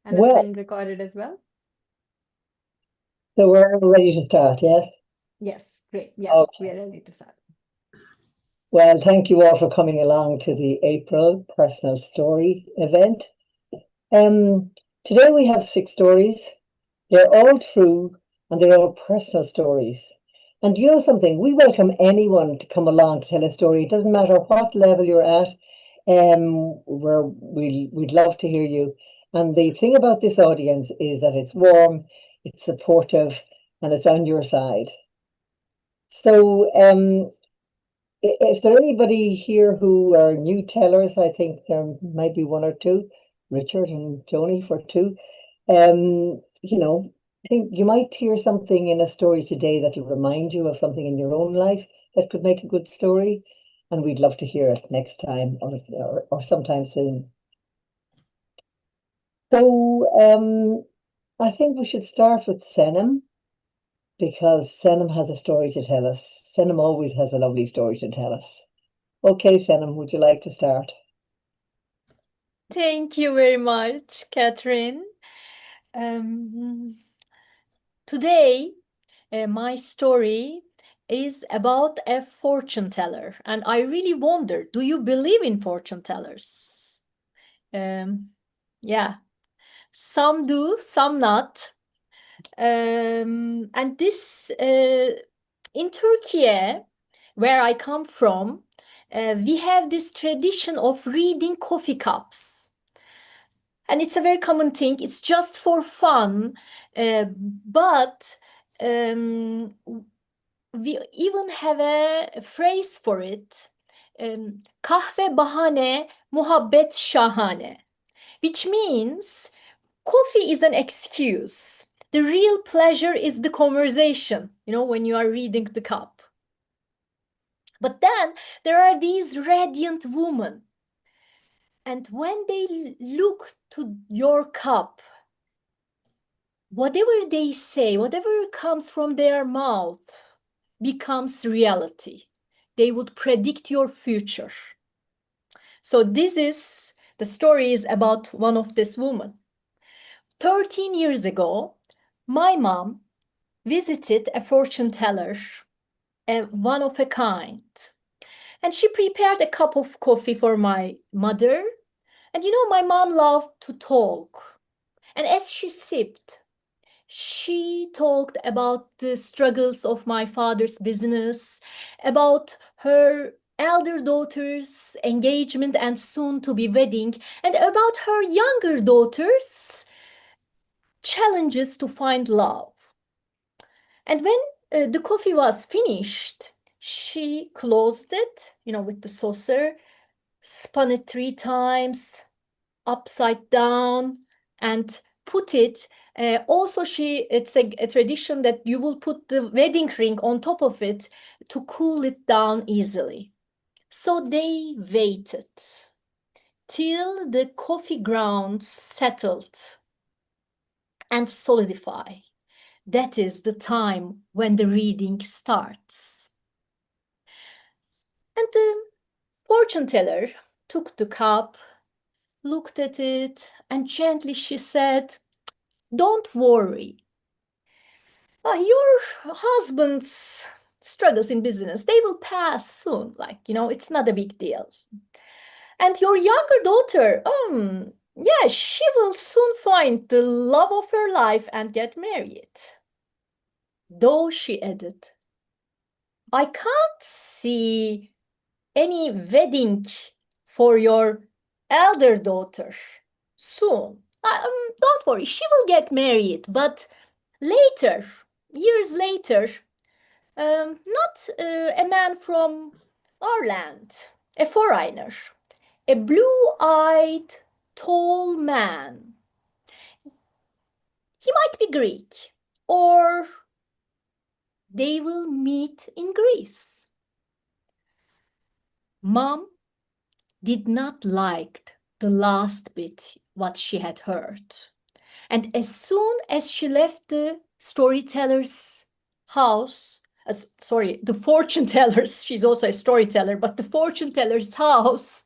and it's Well, been recorded as well. so we're ready to start, yes? Yes, great. Yeah, we Okay. are ready to start. Well, thank you all for coming along to the April Personal Story event. Um, Today we have 6 stories. They're all true and they're all personal stories. And you know something? We welcome anyone to come along to tell a story. It doesn't matter what level you're at. We'd love to hear you. And the thing about this audience is that it's warm, it's supportive, and it's on your side. So, if there anybody here who are new tellers, I think there might be one or two, Richard and Joni for two. I think you might hear something in a story today that will remind you of something in your own life that could make a good story, and we'd love to hear it next time or sometime soon. So, I think we should start with Senem because Senem has a story to tell us. Senem always has a lovely story to tell us. Okay, Senem, would you like to start? Thank you very much, Catherine. Um, Today, my story is about a fortune teller, and I really wonder, do you believe in fortune tellers? Yeah, some do, some not. And this, in Turkey, where I come from, we have this tradition of reading coffee cups. And it's a very common thing. It's just for fun, but we even have a phrase for it. Kahve bahane, muhabbet şahane, which means coffee is an excuse. The real pleasure is the conversation, when you are reading the cup. But then there are these radiant women. And when they look to your cup, whatever they say, whatever comes from their mouth becomes reality. They would predict your future. So the story is about one of this woman. 13 years ago, my mom visited a fortune teller, one of a kind. And she prepared a cup of coffee for my mother. And my mom loved to talk. And as she sipped, she talked about the struggles of my father's business, about her elder daughter's engagement and soon to be wedding, and about her younger daughter's challenges to find love. And when the coffee was finished, she closed it, with the saucer, spun it 3 times, upside down, and put it. Also, it's a tradition that you will put the wedding ring on top of it to cool it down easily. So they waited till the coffee grounds settled and solidify. That is the time when the reading starts. And the fortune teller took the cup, looked at it, and gently she said, "Don't worry. Your husband's struggles in business, they will pass soon. It's not a big deal. And your younger daughter, yeah, she will soon find the love of her life and get married." Though, she added, "I can't see any wedding for your elder daughter soon. Don't worry, she will get married, but later, years later, not a man from our land, a foreigner, a blue-eyed, tall man. He might be Greek, or they will meet in Greece." Mom did not like the last bit what she had heard. And as soon as she left the storyteller's house, the fortune teller's, she's also a storyteller, but the fortune teller's house,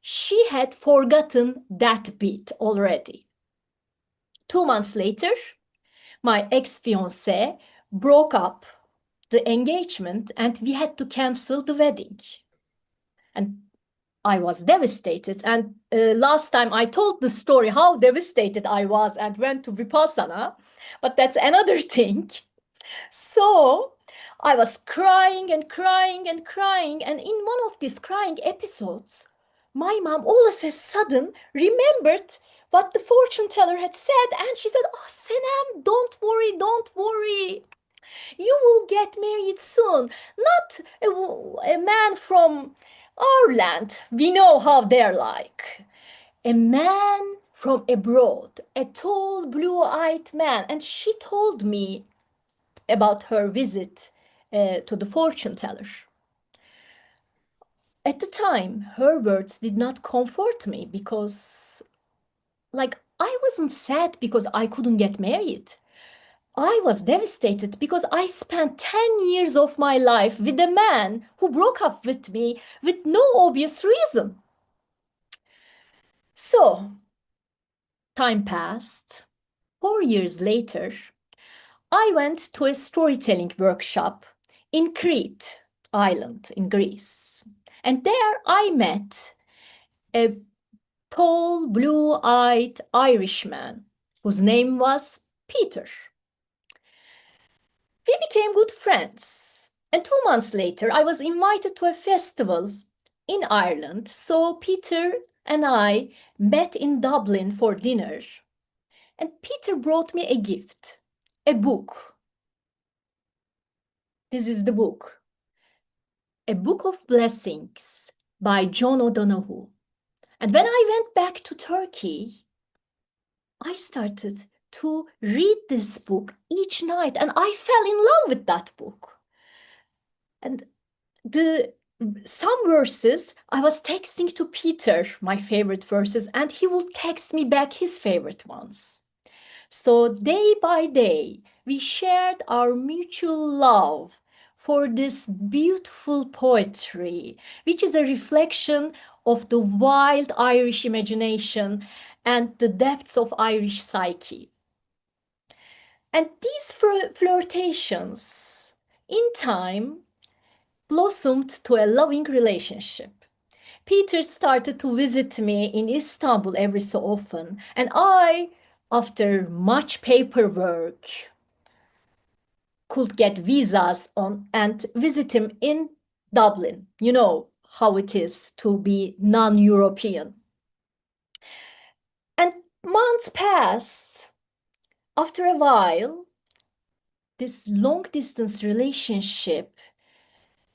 she had forgotten that bit already. 2 months later, my ex-fiancé broke up the engagement and we had to cancel the wedding. And I was devastated. And last time I told the story how devastated I was and went to Vipassana, but that's another thing. So I was crying and crying and crying. And in one of these crying episodes, my mom all of a sudden remembered what the fortune teller had said. And she said, "Oh, Senem, don't worry, don't worry. You will get married soon. Not a man from our land. We know how they're like. A man from abroad, a tall, blue-eyed man." And she told me about her visit to the fortune teller. At the time, her words did not comfort me because, like, I wasn't sad because I couldn't get married. I was devastated because I spent 10 years of my life with a man who broke up with me with no obvious reason. So, time passed. 4 years later, I went to a storytelling workshop in Crete Island in Greece. And there I met a tall, blue-eyed Irishman whose name was Peter. We became good friends. And 2 months later, I was invited to a festival in Ireland. So Peter and I met in Dublin for dinner. And Peter brought me a gift, a book. This is the book. A Book of Blessings by John O'Donohue. And when I went back to Turkey, I started to read this book each night and I fell in love with that book. And some verses I was texting to Peter, my favorite verses, and he would text me back his favorite ones. So day by day, we shared our mutual love for this beautiful poetry, which is a reflection of the wild Irish imagination and the depths of Irish psyche. And these flirtations, in time, blossomed to a loving relationship. Peter started to visit me in Istanbul every so often, and I, after much paperwork, could get visas on and visit him in Dublin. You know how it is to be non-European. And months passed. After a while, this long-distance relationship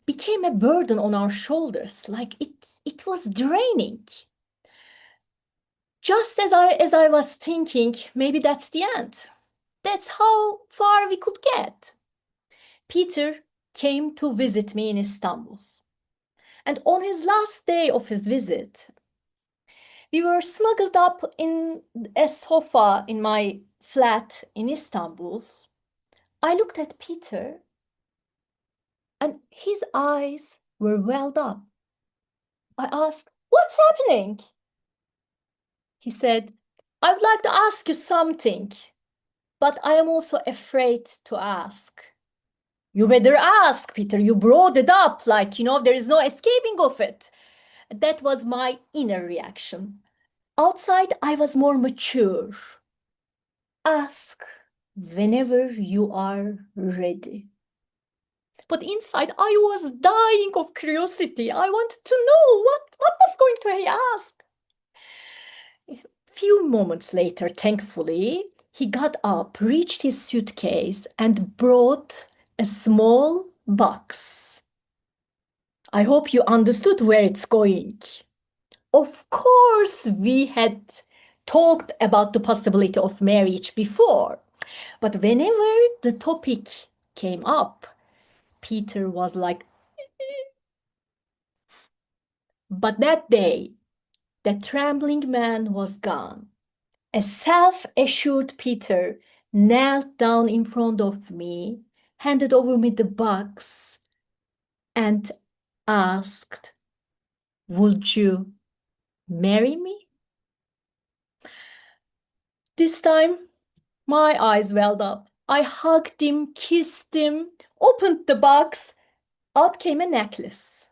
became a burden on our shoulders, like it was draining. Just as I was thinking, maybe that's the end. That's how far we could get. Peter came to visit me in Istanbul. And on his last day of his visit, we were snuggled up in a sofa in my flat in Istanbul. I looked at Peter and his eyes were welled up. I asked, "What's happening?" He said, "I would like to ask you something, but I am also afraid to ask." "You better ask, Peter. You brought it up, like, there is no escaping of it." That was my inner reaction. Outside, I was more mature. Ask whenever you are ready. But inside, I was dying of curiosity. I wanted to know what was going to ask. A few moments later, thankfully, he got up, reached his suitcase, and brought a small box. I hope you understood where it's going. Of course, we had talked about the possibility of marriage before, but whenever the topic came up, Peter was like, But that day, the trembling man was gone. A self-assured Peter knelt down in front of me, handed over me the box, and asked, "Would you marry me? This time, my eyes welled up. I hugged him, kissed him, opened the box. Out came a necklace.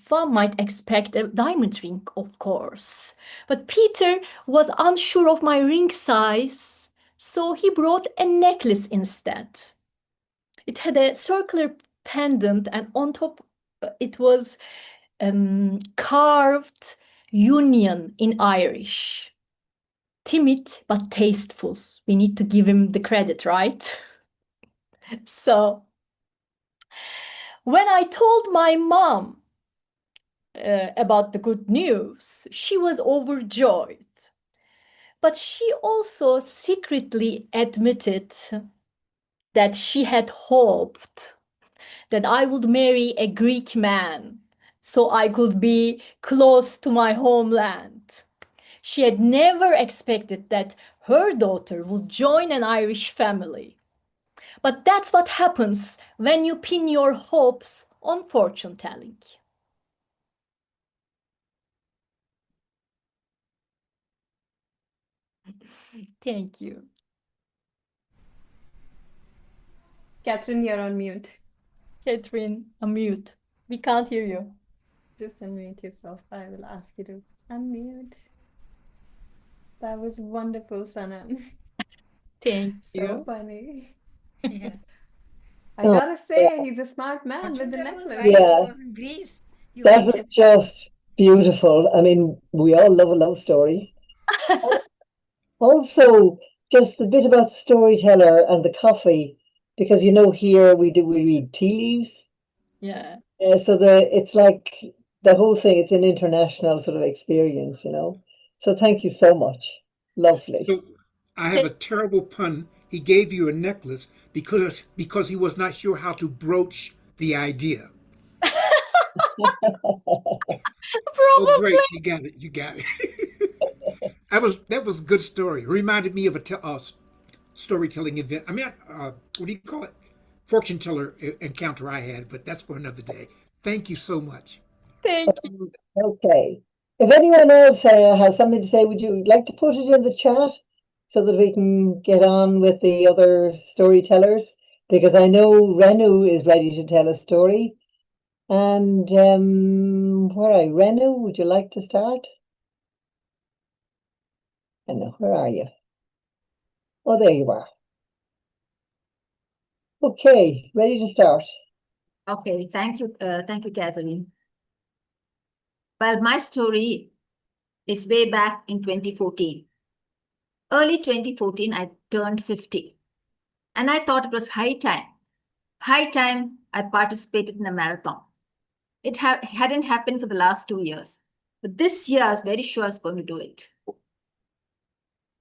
One might expect a diamond ring, of course. But Peter was unsure of my ring size, so he brought a necklace instead. It had a circular pendant, and on top it was carved union in Irish. Timid but tasteful. We need to give him the credit, right? So when I told my mom about the good news, she was overjoyed. But she also secretly admitted that she had hoped that I would marry a Greek man so I could be close to my homeland. She had never expected that her daughter would join an Irish family. But that's what happens when you pin your hopes on fortune telling. Thank you. Catherine, you're on mute. Catherine, unmute. We can't hear you. Just unmute yourself. I will ask you to unmute. That was wonderful, Sanam. Thank So you. funny. Yeah. I Oh, gotta say, he's a smart man with the Fortune teller was necklace. right. Yeah. It was in Greece. You that right. was just beautiful. I mean, we all love a love story. Also, just a bit about the storyteller and the coffee, because you know here we read tea leaves. Yeah. So it's like the whole thing, it's an international sort of experience, you know. So thank you so much. Lovely. So I have a terrible pun. He gave you a necklace because he was not sure how to broach the idea. Oh, Probably. great! You got it. You got it. that was a good story. Reminded me of a storytelling event. I mean, what do you call it? Fortune teller encounter I had, but that's for another day. Thank you so much. Thank you. Okay. If anyone else has something to say, would you like to put it in the chat so that we can get on with the other storytellers? Because I know Renu is ready to tell a story. And where are you? Renu, would you like to start? Renu, where are you? Oh, there you are. Okay, ready to start. Okay, thank you, Catherine. Well, my story is way back in 2014. Early 2014, I turned 50. And I thought it was high time. High time I participated in a marathon. It hadn't happened for the last 2 years. But this year, I was very sure I was going to do it.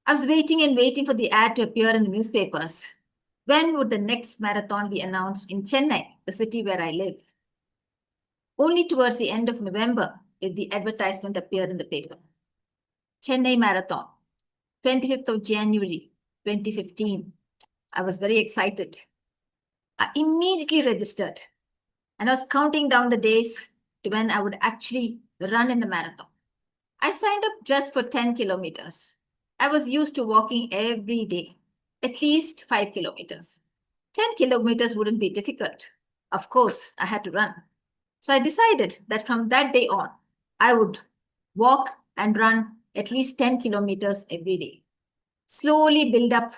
I was waiting and waiting for the ad to appear in the newspapers. When would the next marathon be announced in Chennai, the city where I live? Only towards the end of November did the advertisement appear in the paper. Chennai Marathon, 25th of January, 2015. I was very excited. I immediately registered and I was counting down the days to when I would actually run in the marathon. I signed up just for 10 kilometers. I was used to walking every day, at least 5 kilometers. 10 kilometers wouldn't be difficult. Of course, I had to run. So I decided that from that day on, I would walk and run at least 10 kilometers every day. Slowly build up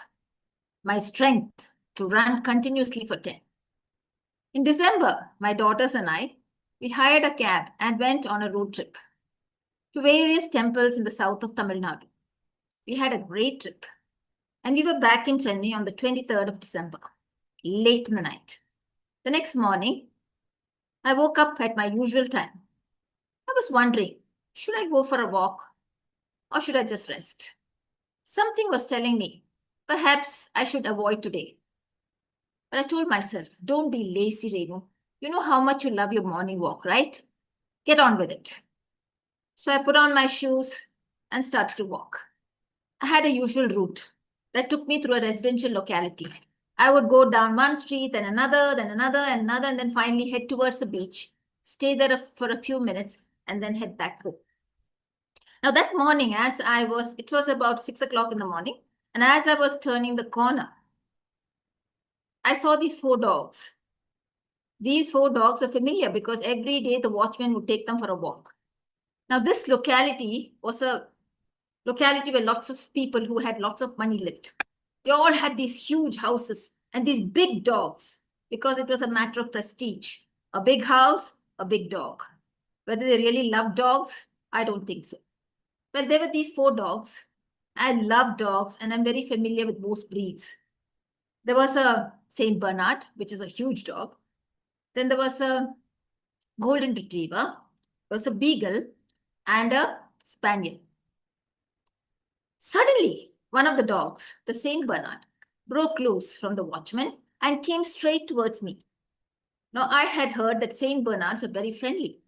my strength to run continuously for 10. In December, my daughters and I, we hired a cab and went on a road trip to various temples in the south of Tamil Nadu. We had a great trip. And we were back in Chennai on the 23rd of December, late in the night. The next morning, I woke up at my usual time. I was wondering, should I go for a walk or should I just rest? Something was telling me, perhaps I should avoid today. But I told myself, don't be lazy, Renu. You know how much you love your morning walk, right? Get on with it. So I put on my shoes and started to walk. I had a usual route that took me through a residential locality. I would go down one street, then another, and then finally head towards the beach, stay there for a few minutes, and then head back home. Now that morning, it was about 6 o'clock in the morning, and as I was turning the corner, I saw these 4 dogs. These 4 dogs were familiar because every day the watchman would take them for a walk. Now this locality was a locality where lots of people who had lots of money lived. They all had these huge houses and these big dogs because it was a matter of prestige. A big house, a big dog. Whether they really loved dogs, I don't think so. Well, there were these 4 dogs. I love dogs and I'm very familiar with most breeds. There was a Saint Bernard, which is a huge dog. Then there was a Golden Retriever, there was a Beagle, and a Spaniel. Suddenly, one of the dogs, the Saint Bernard, broke loose from the watchman and came straight towards me. Now, I had heard that Saint Bernards are very friendly,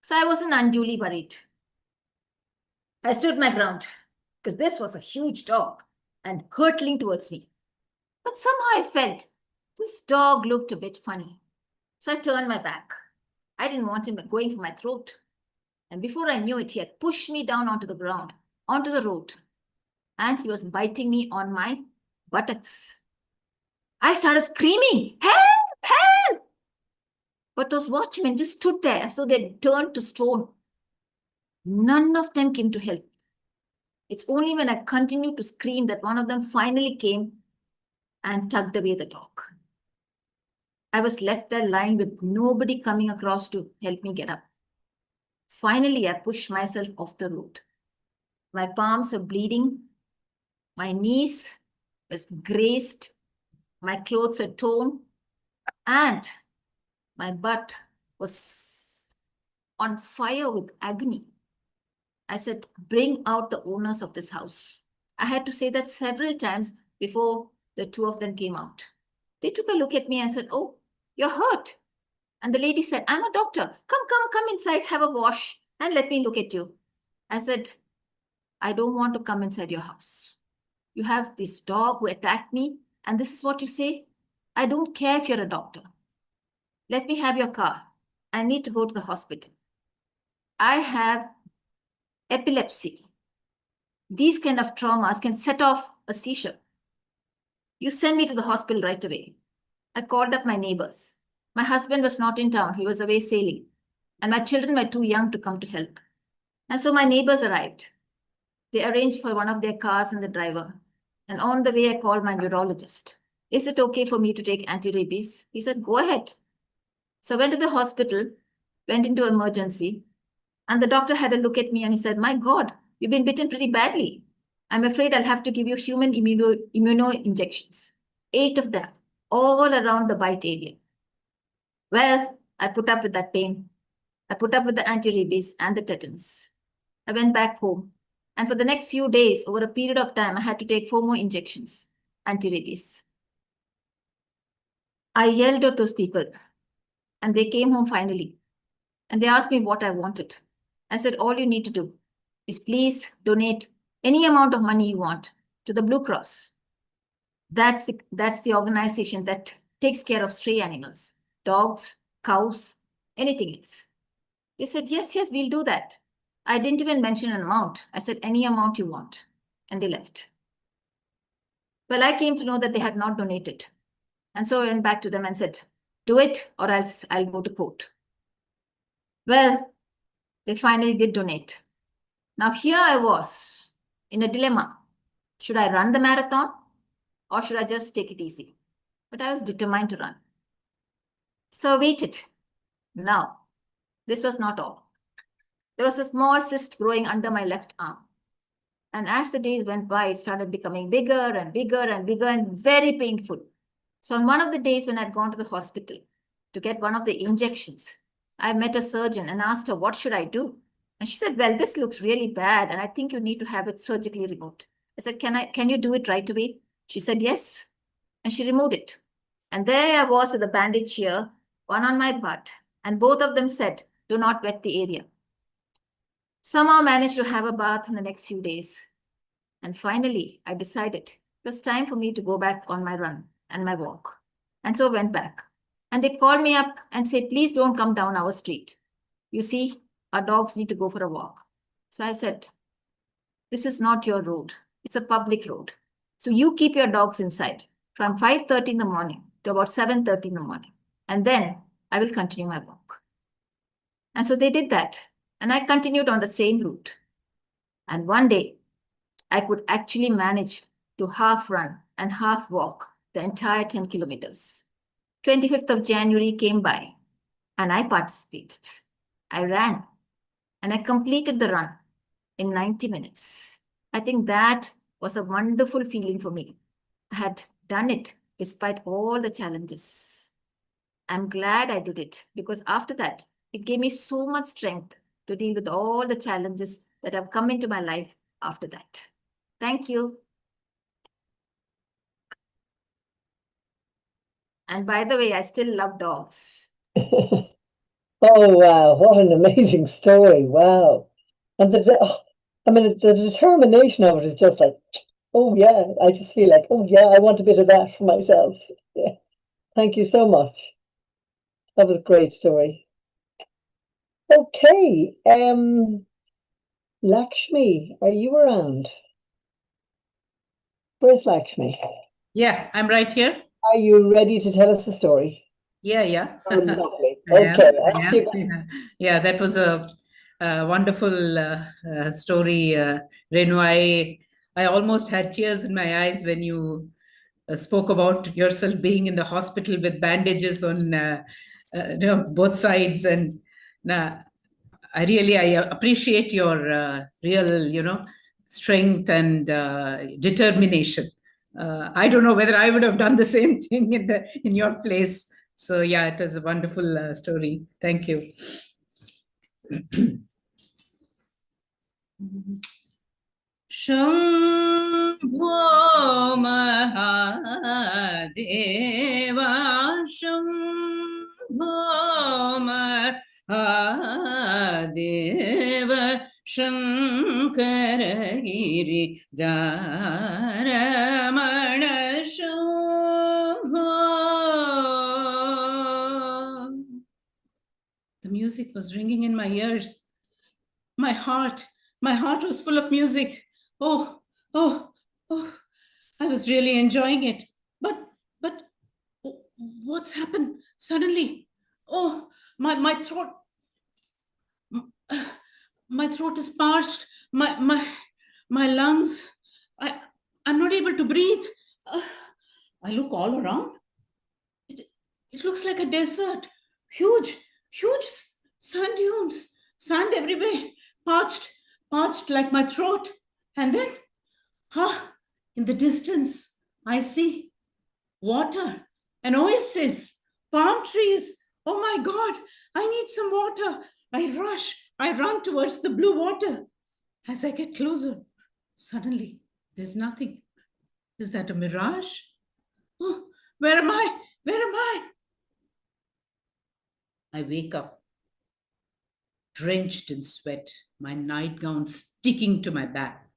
so I wasn't unduly worried. I stood my ground because this was a huge dog and hurtling towards me. But somehow I felt this dog looked a bit funny. So I turned my back. I didn't want him going for my throat. And before I knew it, he had pushed me down onto the ground, onto the road. And he was biting me on my buttocks. I started screaming, "Help! Help!" But those watchmen just stood there as though they'd turned to stone. None of them came to help. It's only when I continued to scream that one of them finally came and tugged away the dog. I was left there lying with nobody coming across to help me get up. Finally, I pushed myself off the road. My palms were bleeding. My knees was grazed. My clothes were torn. And my butt was on fire with agony. I said, "Bring out the owners of this house." I had to say that several times before the 2 of them came out. They took a look at me and said, "Oh, you're hurt." And the lady said, "I'm a doctor. Come inside, have a wash, and let me look at you." I said, "I don't want to come inside your house. You have this dog who attacked me, and this is what you say? I don't care if you're a doctor. Let me have your car. I need to go to the hospital. I have epilepsy. These kind of traumas can set off a seizure. You send me to the hospital right away." I called up my neighbors. My husband was not in town. He was away sailing. And my children were too young to come to help. And so my neighbors arrived. They arranged for one of their cars and the driver. And on the way, I called my neurologist. "Is it okay for me to take anti-rabies?" He said, "Go ahead." So I went to the hospital, went into emergency. And the doctor had a look at me and he said, "My God, you've been bitten pretty badly. I'm afraid I'll have to give you human immuno injections. 8 of them, all around the bite area." Well, I put up with that pain. I put up with the anti-rabies and the tetanus. I went back home. And for the next few days, over a period of time, I had to take 4 more injections, anti-rabies. I yelled at those people. And they came home finally. And they asked me what I wanted. I said, "All you need to do is please donate any amount of money you want to the Blue Cross. That's the organization that takes care of stray animals, dogs, cows, anything else." They said, yes, we'll do that." I didn't even mention an amount. I said, "Any amount you want." And they left. Well, I came to know that they had not donated. And so I went back to them and said, "Do it or else I'll go to court." Well, they finally did donate. Now here I was in a dilemma. Should I run the marathon or should I just take it easy? But I was determined to run. So I waited. Now, this was not all. There was a small cyst growing under my left arm. And as the days went by, it started becoming bigger and bigger and bigger and very painful. So on one of the days when I'd gone to the hospital to get one of the injections, I met a surgeon and asked her, "What should I do?" And she said, "Well, this looks really bad and I think you need to have it surgically removed." I said, can you do it right away?" She said, "Yes." And she removed it. And there I was with a bandage here, one on my butt, and both of them said, "Do not wet the area." Somehow managed to have a bath in the next few days. And finally, I decided it was time for me to go back on my run and my walk. And so I went back. And they called me up and said, "Please don't come down our street. You see, our dogs need to go for a walk." So I said, This is not your road. It's a public road. So you keep your dogs inside from 5:30 in the morning to about 7:30 in the morning. And then I will continue my walk. And so they did that. And I continued on the same route. And one day, I could actually manage to half run and half walk the entire 10 kilometers. 25th of January came by and I participated. I ran and I completed the run in 90 minutes. I think that was a wonderful feeling for me. I had done it despite all the challenges. I'm glad I did it because after that, it gave me so much strength to deal with all the challenges that have come into my life after that. Thank you. And by the way, I still love dogs. Oh, wow. What an amazing story. Wow. And the determination of it is just like, oh, yeah. I just feel like, oh, yeah, I want a bit of that for myself. Yeah. Thank you so much. That was a great story. Okay. Lakshmi, are you around? Where's Lakshmi? Yeah, I'm right here. Are you ready to tell us a story? Yeah. Oh, lovely. I am, Okay. I am. Yeah, that was a wonderful story, Renu. I almost had tears in my eyes when you spoke about yourself being in the hospital with bandages on both sides. And I appreciate your real, strength and determination. I don't know whether I would have done the same thing in your place. So yeah, it was a wonderful story. Thank you. Shambho Mahadeva, Shambho Mahadeva, Shankara Giri Jaramana Shambho. The music was ringing in my ears. My heart was full of music. Oh, I was really enjoying it. But what's happened suddenly? Oh, my throat is parched. My lungs, I'm not able to breathe. I look all around. It looks like a desert. Huge sand dunes, sand everywhere, parched like my throat. And then, in the distance, I see water, an oasis, palm trees. Oh my God, I need some water. I run towards the blue water. As I get closer, suddenly, there's nothing. Is that a mirage? Oh, where am I? I wake up, drenched in sweat, my nightgown sticking to my back.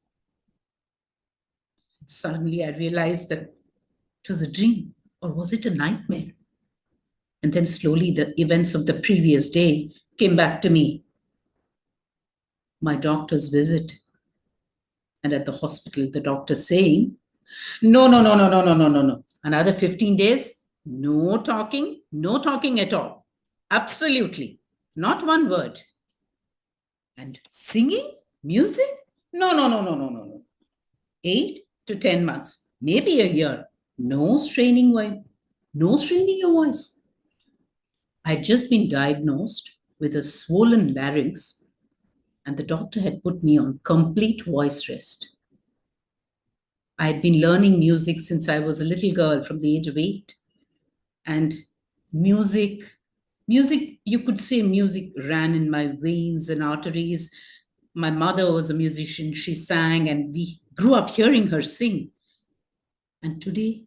Suddenly, I realized that it was a dream, or was it a nightmare? And then slowly, the events of the previous day came back to me. My doctor's visit. And at the hospital, the doctor saying, no. Another 15 days, no talking at all. Absolutely. Not one word. And singing? Music? No. 8 to 10 months, maybe a year. No straining your voice. I'd just been diagnosed with a swollen larynx, and the doctor had put me on complete voice rest. I had been learning music since I was a little girl from the age of 8. And music, you could say music ran in my veins and arteries. My mother was a musician. She sang, and we grew up hearing her sing. And today,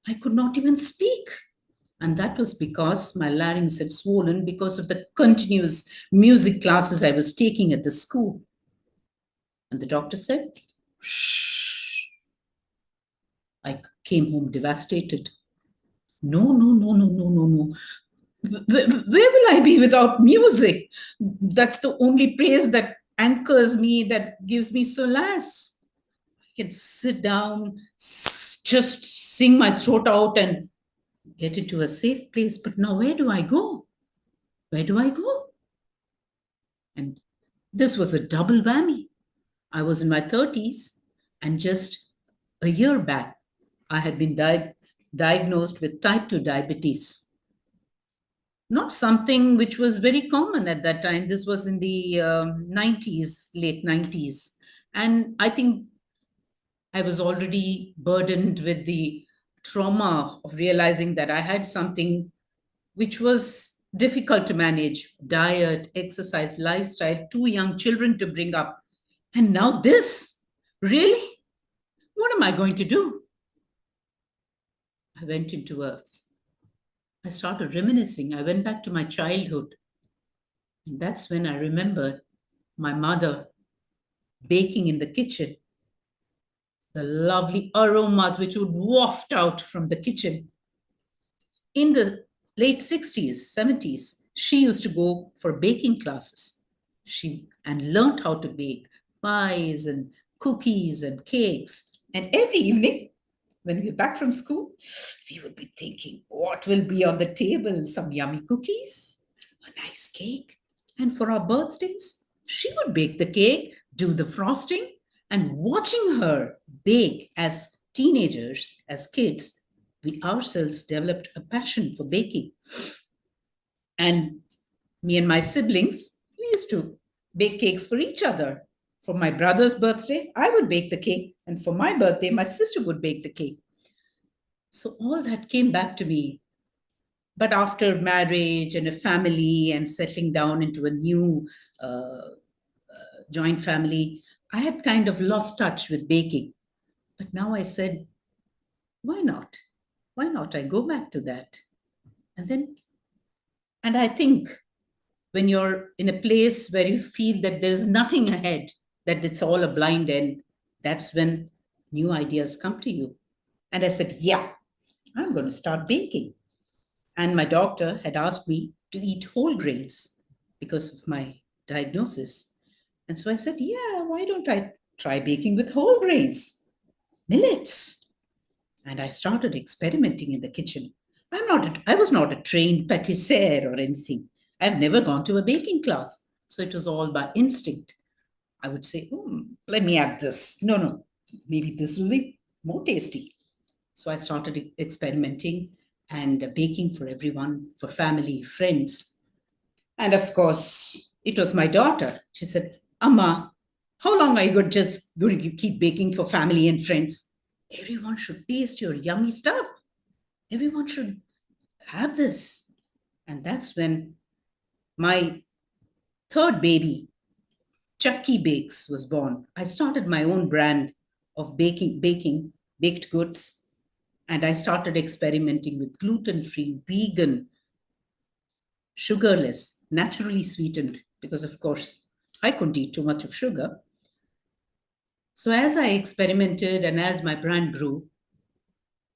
I could not even speak. And that was because my larynx had swollen because of the continuous music classes I was taking at the school. And the doctor said, shh. I came home devastated. No. Where will I be without music? That's the only praise that anchors me, that gives me solace. I can sit down, just sing my throat out and get into a safe place. But now where do I go? Where do I go? And this was a double whammy. I was in my 30s, and just a year back, I had been diagnosed with type 2 diabetes. Not something which was very common at that time. This was in the 90s, late 90s. And I think I was already burdened with the trauma of realizing that I had something which was difficult to manage: diet, exercise, lifestyle, 2 young children to bring up. And now this, really? What am I going to do? I started reminiscing. I went back to my childhood. And that's when I remembered my mother baking in the kitchen. The lovely aromas which would waft out from the kitchen. In the late 60s, 70s, she used to go for baking classes. And learned how to bake pies and cookies and cakes. And every evening, when we were back from school, we would be thinking, what will be on the table? Some yummy cookies, a nice cake. And for our birthdays, she would bake the cake, do the frosting. And watching her bake as teenagers, as kids, we ourselves developed a passion for baking. And me and my siblings, we used to bake cakes for each other. For my brother's birthday, I would bake the cake. And for my birthday, my sister would bake the cake. So all that came back to me. But after marriage and a family and settling down into a new joint family, I had kind of lost touch with baking. But now I said, why not? Why not? I go back to that. And I think when you're in a place where you feel that there's nothing ahead, that it's all a blind end, that's when new ideas come to you. And I said, yeah, I'm going to start baking. And my doctor had asked me to eat whole grains because of my diagnosis. And so I said, yeah, why don't I try baking with whole grains, millets? And I started experimenting in the kitchen. I was not a trained pâtissière or anything. I've never gone to a baking class. So it was all by instinct. I would say, let me add this. No, maybe this will be more tasty. So I started experimenting and baking for everyone, for family, friends. And of course, it was my daughter. She said, Amma, how long are you just going to keep baking for family and friends? Everyone should taste your yummy stuff. Everyone should have this. And that's when my third baby, Chucky Bakes, was born. I started my own brand of baking baked goods. And I started experimenting with gluten-free, vegan, sugarless, naturally sweetened, because of course, I couldn't eat too much of sugar. So as I experimented and as my brand grew,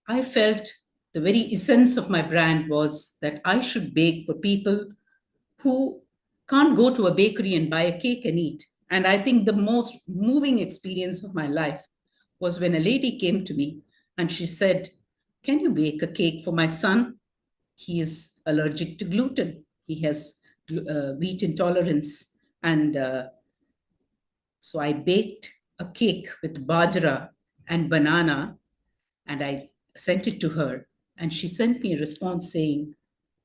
I felt the very essence of my brand was that I should bake for people who can't go to a bakery and buy a cake and eat. And I think the most moving experience of my life was when a lady came to me and she said, can you bake a cake for my son? He is allergic to gluten. He has wheat intolerance. And so I baked a cake with bajra and banana, and I sent it to her. And she sent me a response saying,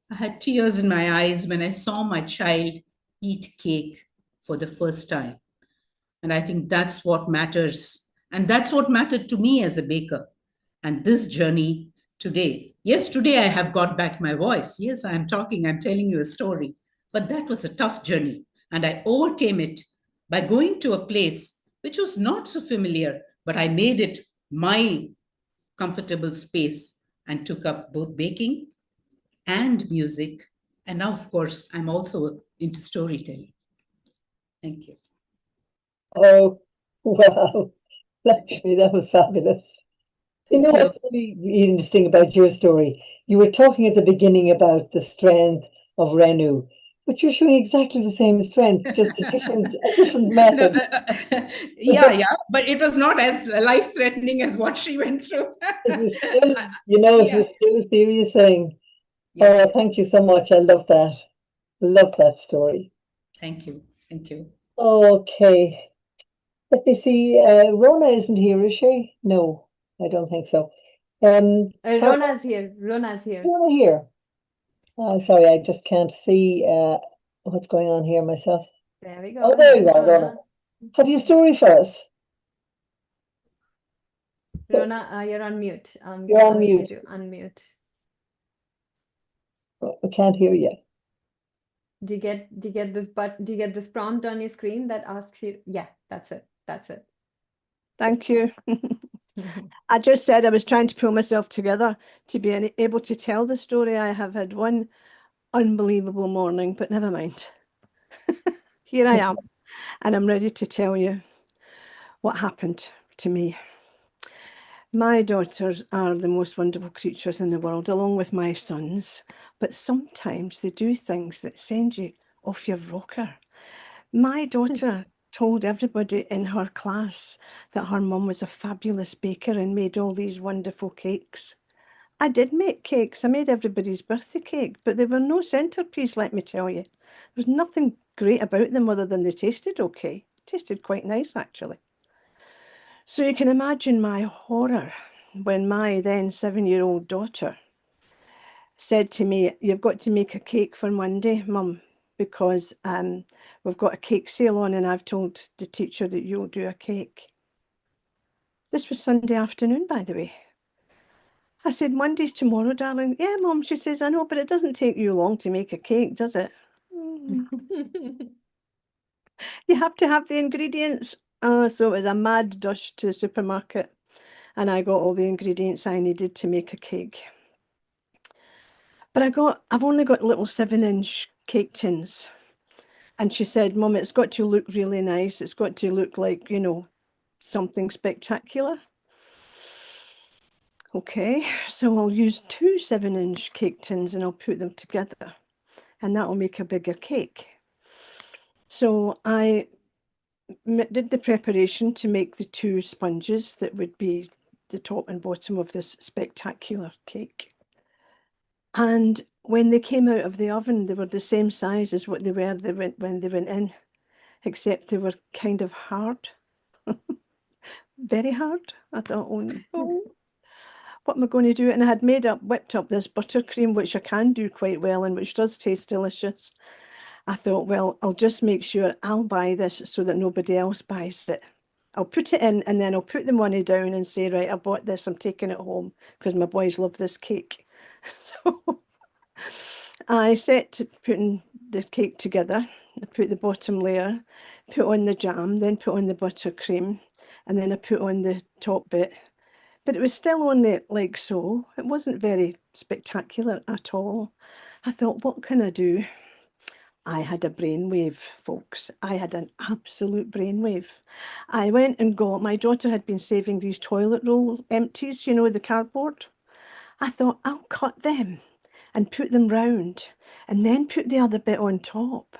I had tears in my eyes when I saw my child eat cake for the first time. And I think that's what matters. And that's what mattered to me as a baker. And this journey today, yes, today I have got back my voice. Yes, I'm talking, I'm telling you a story. But that was a tough journey. And I overcame it by going to a place which was not so familiar, but I made it my comfortable space and took up both baking and music. And now, of course, I'm also into storytelling. Thank you. Oh, wow. Lakshmi, that was fabulous. You know what's really interesting about your story? You were talking at the beginning about the strength of Renu. But you're showing exactly the same strength, just a different No, method. yeah, but it was not as life-threatening as what she went through. It was still, you know, it was Yeah. still a serious thing. Yes, Oh, thank you so much. I love that. Love that story. thank you. Thank you. Okay. Let me see. Rona isn't here, is she? No, I don't think so. Carol, Rona's here. Rona's here. Rona here. Sorry, I just can't see what's going on here myself. There we go. Oh, there you There's are, Rona. Rona. Have you a story for us? Rona, you're on mute. You're on Ask you mute. to unmute. I can't hear you. Do you get this prompt on your screen that asks you? Yeah, that's it. That's it. Thank you. I just said I was trying to pull myself together to be able to tell the story. I have had one unbelievable morning, but never mind. Here I am, and I'm ready to tell you what happened to me. My daughters are the most wonderful creatures in the world, along with my sons, but sometimes they do things that send you off your rocker. My daughter told everybody in her class that her mum was a fabulous baker and made all these wonderful cakes. I did make cakes. I made everybody's birthday cake, but they were no centerpiece, let me tell you. There was nothing great about them other than they tasted okay. Tasted quite nice, actually. So you can imagine my horror when my then 7-year-old daughter said to me, "You've got to make a cake for Monday, Mum, because we've got a cake sale on and I've told the teacher that you'll do a cake." This was Sunday afternoon, by the way. I said, "Monday's tomorrow, darling." "Yeah, Mum," she says, "I know, but it doesn't take you long to make a cake, does it?" You have to have the ingredients. So it was a mad dash to the supermarket and I got all the ingredients I needed to make a cake. But I've only got little 7-inch cake tins. And she said, "Mum, it's got to look really nice. It's got to look like, you know, something spectacular." Okay, so I'll use 2 7-inch cake tins and I'll put them together and that will make a bigger cake. So I did the preparation to make the 2 sponges that would be the top and bottom of this spectacular cake. And when they came out of the oven, they were the same size as what they were when they went in, except they were kind of hard. Very hard. I thought, oh no, what am I going to do? And I had whipped up this buttercream, which I can do quite well and which does taste delicious. I thought, well, I'll just make sure I'll buy this so that nobody else buys it. I'll put it in and then I'll put the money down and say, right, I bought this, I'm taking it home because my boys love this cake. So I set to putting the cake together. I put the bottom layer, put on the jam, then put on the buttercream, and then I put on the top bit. But it was still only like so. It wasn't very spectacular at all. I thought, what can I do? I had a brainwave, folks. I had an absolute brainwave. I went and got, my daughter had been saving these toilet roll empties, you know, the cardboard. I thought, I'll cut them and put them round and then put the other bit on top.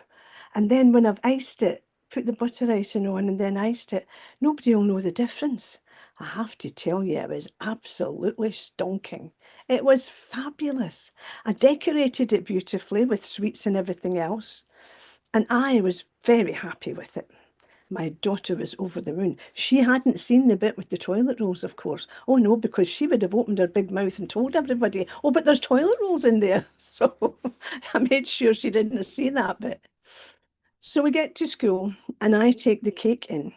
And then when I've iced it, put the butter icing on and then iced it. Nobody will know the difference. I have to tell you, it was absolutely stonking. It was fabulous. I decorated it beautifully with sweets and everything else. And I was very happy with it. My daughter was over the moon. She hadn't seen the bit with the toilet rolls, of course. Oh no, because she would have opened her big mouth and told everybody, "Oh, but there's toilet rolls in there." So I made sure she didn't see that bit. So we get to school and I take the cake in.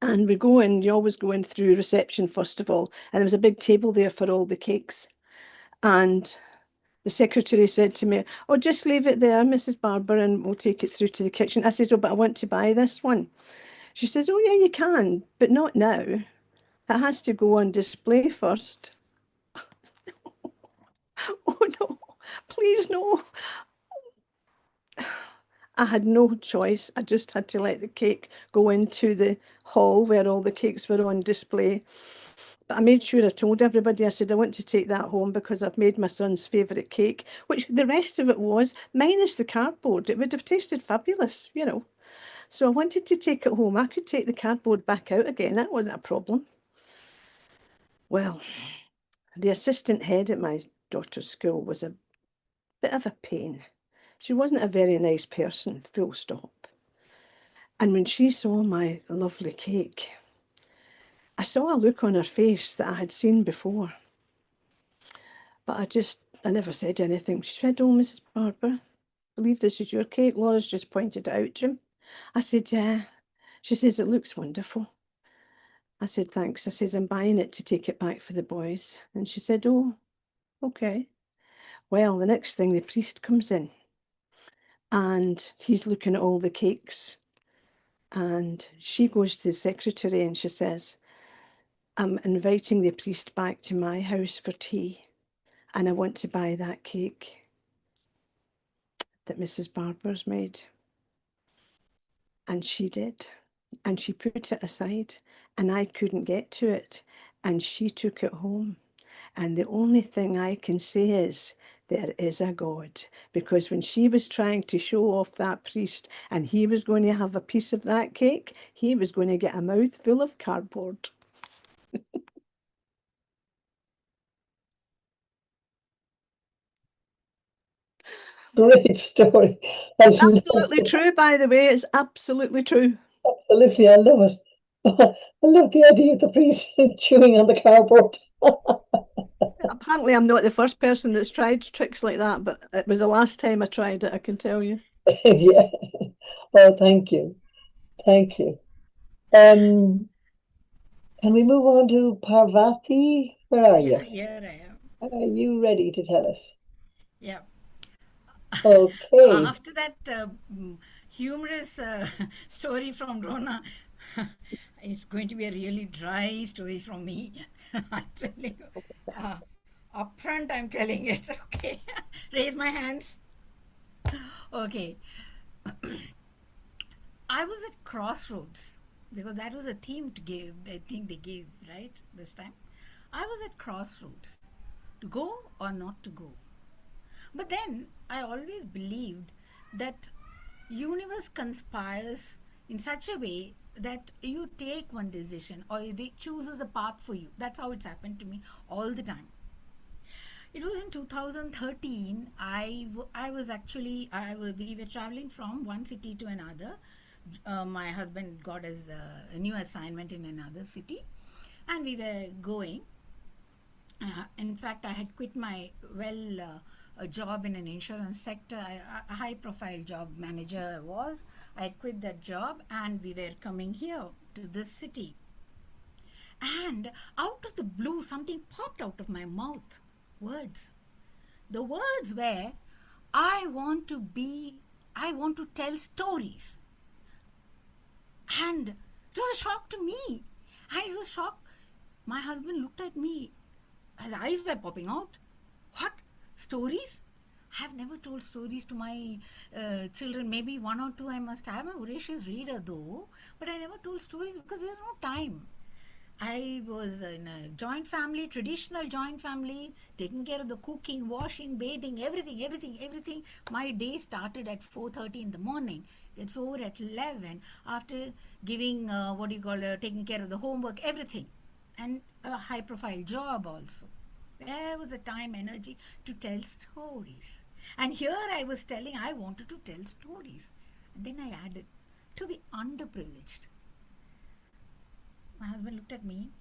And we go in, you always go in through reception first of all. And there was a big table there for all the cakes. And the secretary said to me, "Oh, just leave it there, Mrs. Barber, and we'll take it through to the kitchen." I said, "Oh, but I want to buy this one." She says, "Oh, yeah, you can, but not now. It has to go on display first." Oh, no, please, no. I had no choice. I just had to let the cake go into the hall where all the cakes were on display. But I made sure I told everybody, I said, I want to take that home because I've made my son's favourite cake, which the rest of it was, minus the cardboard. It would have tasted fabulous, you know. So I wanted to take it home. I could take the cardboard back out again. That wasn't a problem. Well, the assistant head at my daughter's school was a bit of a pain. She wasn't a very nice person, full stop. And when she saw my lovely cake, I saw a look on her face that I had seen before. But I never said anything. She said, "Oh, Mrs. Barber, I believe this is your cake. Laura's just pointed it out to him." I said, "Yeah." She says, "It looks wonderful." I said, "Thanks." I says, "I'm buying it to take it back for the boys." And she said, "Oh, okay." Well, the next thing, the priest comes in and he's looking at all the cakes. And she goes to the secretary and she says, "I'm inviting the priest back to my house for tea, and I want to buy that cake that Mrs. Barber's made." And she did. And she put it aside, and I couldn't get to it. And she took it home. And the only thing I can say is, there is a God. Because when she was trying to show off that priest and he was going to have a piece of that cake, he was going to get a mouthful of cardboard. Great story. I love Absolutely it. true, by the way. It's absolutely true. Absolutely, I love it. I love the idea of the priest chewing on the cardboard. Apparently, I'm not the first person that's tried tricks like that, but it was the last time I tried it, I can tell you. Yeah. Oh, thank you. Thank you. Can we move on to Parvati? Where are Yeah, you? here I am. Are you ready to tell us? Yeah. Okay. After that humorous story from Rona, it's going to be a really dry story from me. I'm telling you. Upfront, I'm telling it. Okay. Raise my hands. Okay. I was at crossroads because that was a theme to give. I think they gave, right, this time. I was at crossroads to go or not to go. But then I always believed that universe conspires in such a way that you take one decision or they chooses a path for you. That's how it's happened to me all the time. It was in 2013. We were traveling from one city to another. My husband got us a new assignment in another city, and we were going. In fact, I had quit my a job in an insurance sector. A high-profile job manager was. I had quit that job, and we were coming here to this city. And out of the blue, something popped out of my mouth. Words. The words were, I want to tell stories. And it was a shock to me. And it was shock. My husband looked at me. His eyes were popping out. What? Stories? I have never told stories to my children. Maybe one or two I must have. I'm a voracious reader though. But I never told stories because there was no time. I was in a joint family, traditional joint family, taking care of the cooking, washing, bathing, everything. My day started at 4:30 in the morning. It's over at 11 after giving, taking care of the homework, everything. And a high-profile job also. There was a time, energy to tell stories. And here I was telling I wanted to tell stories. And then I added, to the underprivileged. My husband looked at me,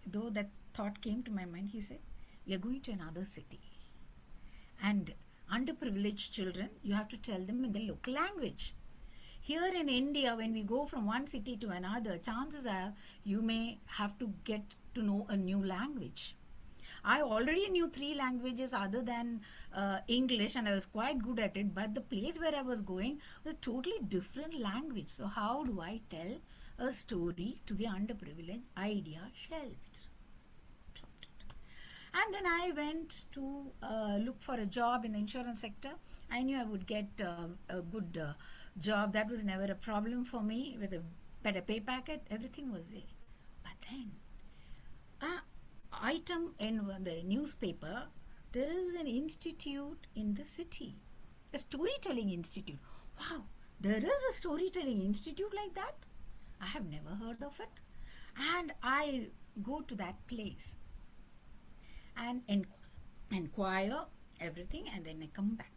though that thought came to my mind, he said, we are going to another city. And underprivileged children, you have to tell them in the local language. Here in India, when we go from one city to another, chances are you may have to get to know a new language. I already knew 3 languages other than English, and I was quite good at it, but the place where I was going was a totally different language. So how do I tell a story to the underprivileged? Idea shelved. And then I went to look for a job in the insurance sector. I knew I would get a good job. That was never a problem for me, with a better pay packet. Everything was there. But then item in the newspaper, there is an institute in the city, a storytelling institute. Wow, there is a storytelling institute like that? I have never heard of it. And I go to that place and inquire everything, and then I come back.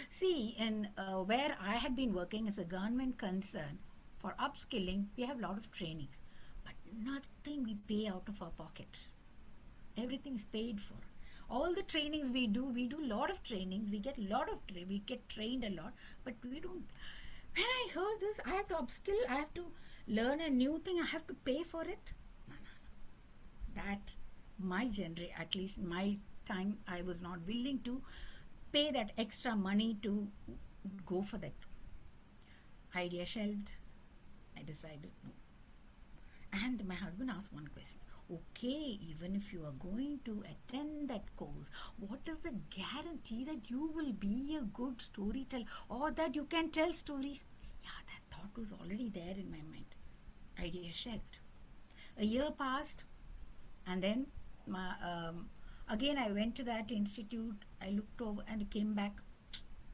See, in where I had been working as a government concern for upskilling, we have a lot of trainings, but nothing we pay out of our pocket. Everything is paid for. All the trainings we do a lot of trainings, we get trained a lot, but we don't. When I heard this, I have to upskill, I have to learn a new thing, I have to pay for it. No. That my generation, at least my time, I was not willing to pay that extra money to go for that. Idea shelved. I decided no. And my husband asked one question. Okay, even if you are going to attend that course, what is the guarantee that you will be a good storyteller or that you can tell stories? Yeah, that thought was already there in my mind. Idea shelved. A year passed, and then again I went to that institute. I looked over and came back.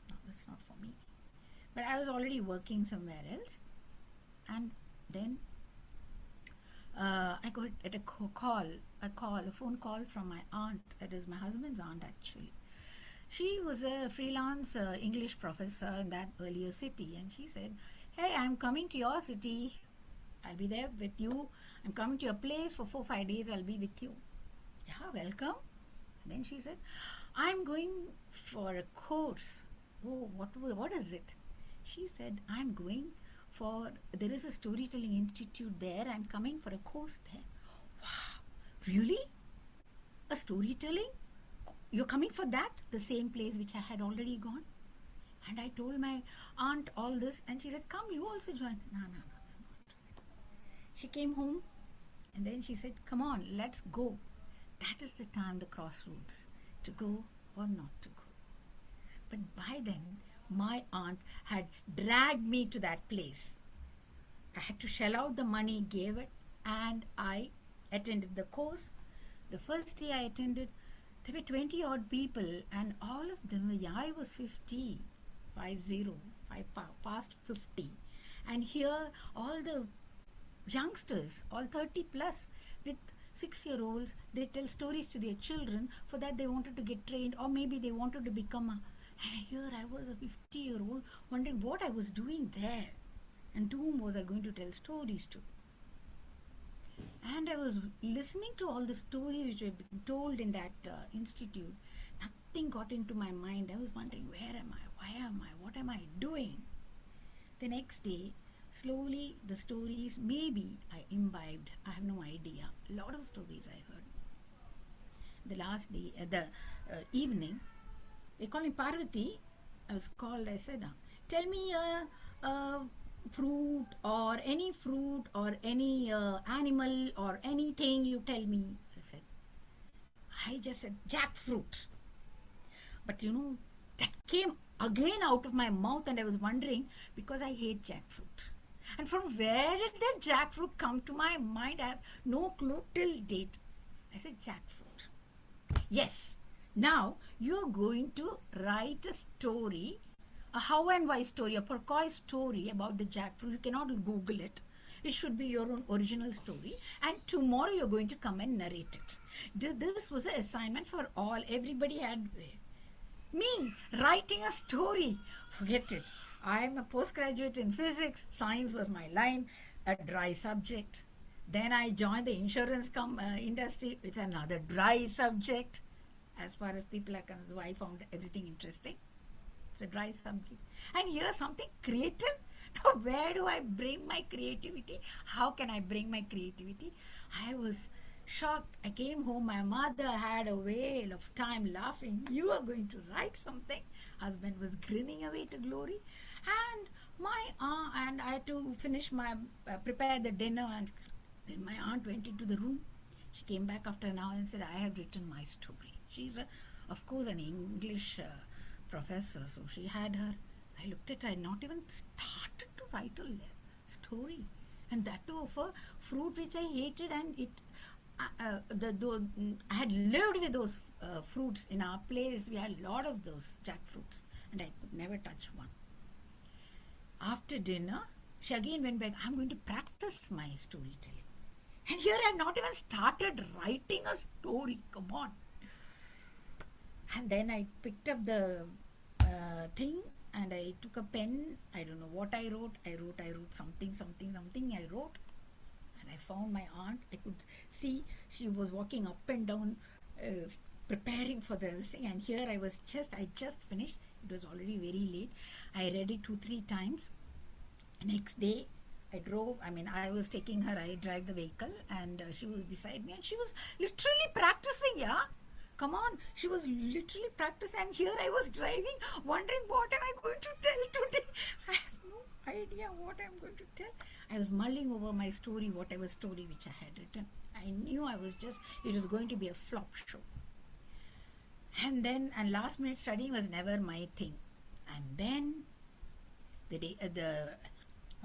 No, that's not for me. But I was already working somewhere else, and then I got at a phone call from my aunt. That is my husband's aunt, actually. She was a freelance English professor in that earlier city, and she said, "Hey, I'm coming to your city. I'll be there with you. I'm coming to your place for 4-5 days. I'll be with you." Yeah, welcome. And then she said, "I'm going for a course." Oh, what is it? She said, there is a storytelling institute there. I'm coming for a course there. Wow, really? A storytelling? You're coming for that? The same place which I had already gone? And I told my aunt all this, and she said, "Come, you also join." No, I'm not. She came home, and then she said, "Come on, let's go." That is the time, the crossroads, to go or not to go. But by then, my aunt had dragged me to that place. I had to shell out the money, gave it, and I attended the course. The first day I attended, there were 20 odd people, and all of them, I was past 50. And here, all the youngsters, all 30 plus, with 6-year-olds, they tell stories to their children. For that, they wanted to get trained, or maybe they wanted to become And here I was, a 50-year-old, wondering what I was doing there, and to whom was I going to tell stories to. And I was listening to all the stories which were being told in that institute. Nothing got into my mind. I was wondering, where am I? Why am I? What am I doing? The next day, slowly the stories, maybe I imbibed. I have no idea. A lot of stories I heard. The last day, the evening, they called me Parvati. I was called, I said, "Tell me a fruit or any animal or anything you tell me." I just said jackfruit. But that came again out of my mouth, and I was wondering, because I hate jackfruit. And from where did that jackfruit come to my mind? I have no clue till date. I said jackfruit. Yes. Now you're going to write a story, a how and why story, a Pourquoi story about the jackfruit. You cannot Google it. It should be your own original story. And tomorrow you're going to come and narrate it. This was an assignment for all. Everybody had me writing a story. Forget it. I'm a postgraduate in physics. Science was my line, a dry subject. Then I joined the insurance industry. It's another dry subject. As far as people are concerned, I found everything interesting. It's a dry subject. And here's something creative. Now, where do I bring my creativity? How can I bring my creativity? I was shocked. I came home. My mother had a whale of time laughing. "You are going to write something." Husband was grinning away to glory. And and I had to finish prepare the dinner. And then my aunt went into the room. She came back after an hour and said, "I have written my story." She's, of course, an English professor, so she had her. I looked at her. I not even started to write a story, and that too of a fruit which I hated, and I had lived with those fruits in our place. We had a lot of those jackfruits, and I could never touch one. After dinner, she again went back. I'm going to practice my storytelling. And here I've not even started writing a story. Come on. And then I picked up the thing and I took a pen. I don't know what I wrote. I wrote something. I wrote. And I found my aunt. I could see she was walking up and down, preparing for the thing. And here I just finished. It was already very late. I read it 2-3 times. Next day, I was taking her, I drive the vehicle, and she was beside me, and she was literally practicing, yeah? Come on, she was literally practicing, and here I was driving, wondering what am I going to tell today? I have no idea what I'm going to tell. I was mulling over my story, whatever story which I had written. I knew it was going to be a flop show. And last minute studying was never my thing. And then